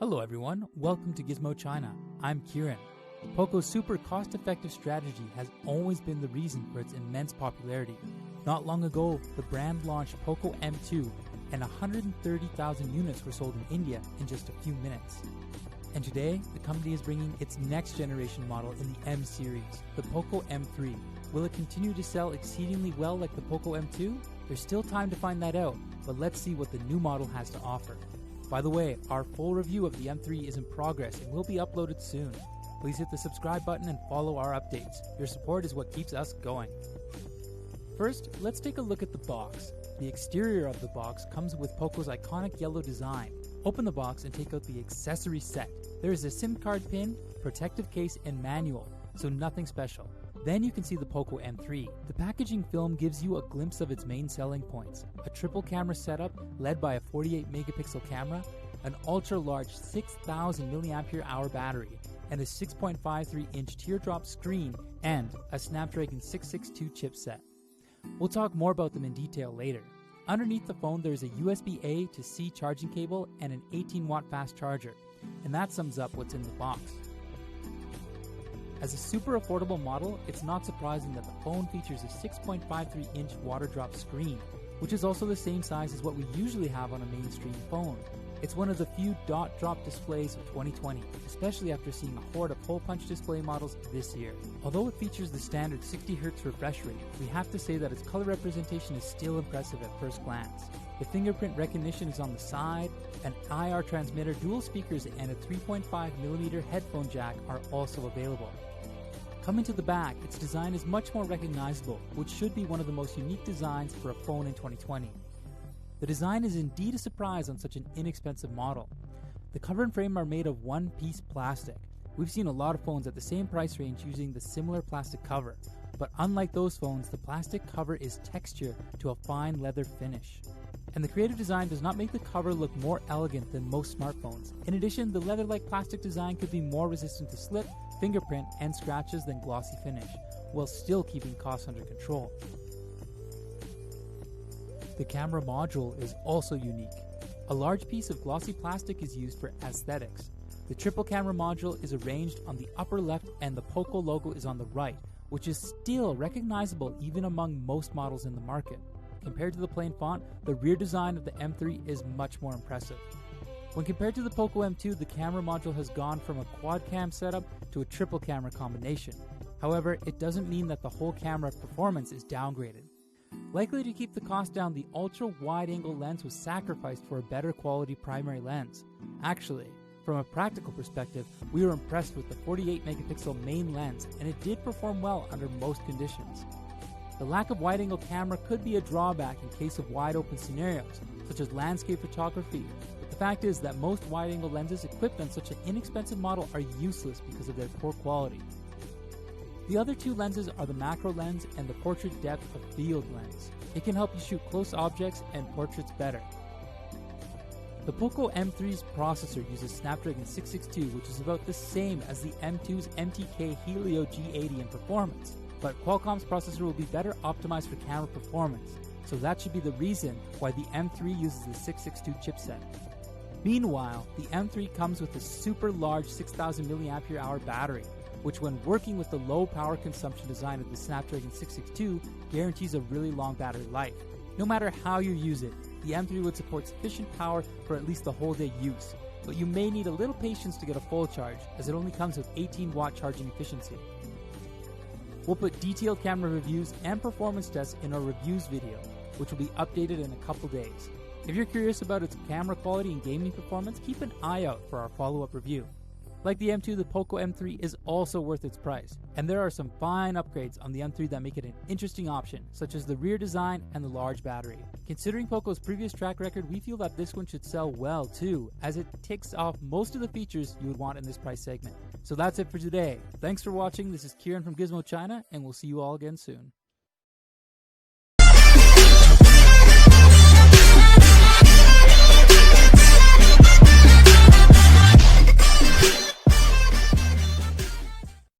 Hello everyone, welcome to Gizmo China. I'm Kieran. Poco's super cost-effective strategy has always been the reason for its immense popularity. Not long ago, the brand launched Poco M2 and 130,000 units were sold in India in just a few minutes. And today, the company is bringing its next generation model in the M series, the Poco M3. Will it continue to sell exceedingly well like the Poco M2? There's still time to find that out, but let's see what the new model has to offer. By the way, our full review of the M3 is in progress and will be uploaded soon. Please hit the subscribe button and follow our updates. Your support is what keeps us going. First, let's take a look at the box. The exterior of the box comes with Poco's iconic yellow design. Open the box and take out the accessory set. There is a SIM card pin, protective case, and manual, so nothing special. Then you can see the Poco M3. The packaging film gives you a glimpse of its main selling points. A triple camera setup led by a 48 megapixel camera, an ultra-large 6000 mAh battery, and a 6.53-inch teardrop screen, and a Snapdragon 662 chipset. We'll talk more about them in detail later. Underneath the phone there is a USB-A to C charging cable and an 18-watt fast charger, and that sums up what's in the box. As a super affordable model, it's not surprising that the phone features a 6.53-inch water drop screen, which is also the same size as what we usually have on a mainstream phone. It's one of the few dot drop displays of 2020, especially after seeing a horde of hole punch display models this year. Although it features the standard 60Hz refresh rate, we have to say that its color representation is still impressive at first glance. The fingerprint recognition is on the side, an IR transmitter, dual speakers, and a 3.5mm headphone jack are also available. Coming to the back, its design is much more recognizable, which should be one of the most unique designs for a phone in 2020. The design is indeed a surprise on such an inexpensive model. The cover and frame are made of one-piece plastic. We've seen a lot of phones at the same price range using the similar plastic cover, but unlike those phones, the plastic cover is textured to a fine leather finish. And the creative design does not make the cover look more elegant than most smartphones. In addition, the leather-like plastic design could be more resistant to slip, fingerprint, and scratches than glossy finish, while still keeping costs under control. The camera module is also unique. A large piece of glossy plastic is used for aesthetics. The triple camera module is arranged on the upper left and the Poco logo is on the right, which is still recognizable even among most models in the market. Compared to the plain font, the rear design of the M3 is much more impressive. When compared to the Poco M2, the camera module has gone from a quad cam setup to a triple camera combination. However, it doesn't mean that the whole camera performance is downgraded. Likely to keep the cost down, the ultra-wide-angle lens was sacrificed for a better quality primary lens. Actually, from a practical perspective, we were impressed with the 48 megapixel main lens, and it did perform well under most conditions. The lack of wide-angle camera could be a drawback in case of wide-open scenarios, such as landscape photography, but the fact is that most wide-angle lenses equipped on such an inexpensive model are useless because of their poor quality. The other two lenses are the macro lens and the portrait depth of field lens. It can help you shoot close objects and portraits better. The Poco M3's processor uses Snapdragon 662, which is about the same as the M2's MTK Helio G80 in performance, but Qualcomm's processor will be better optimized for camera performance, so that should be the reason why the M3 uses the 662 chipset. Meanwhile, the M3 comes with a super large 6000 mAh battery, which when working with the low power consumption design of the Snapdragon 662 guarantees a really long battery life. No matter how you use it, the M3 would support sufficient power for at least the whole day use, but you may need a little patience to get a full charge, as it only comes with 18-watt charging efficiency. We'll put detailed camera reviews and performance tests in our reviews video, which will be updated in a couple days. If you're curious about its camera quality and gaming performance, keep an eye out for our follow-up review. Like the M2, the Poco M3 is also worth its price, and there are some fine upgrades on the M3 that make it an interesting option, such as the rear design and the large battery. Considering Poco's previous track record, we feel that this one should sell well too, as it ticks off most of the features you would want in this price segment. So that's it for today. Thanks for watching. This is Kieran from Gizmo China, and we'll see you all again soon.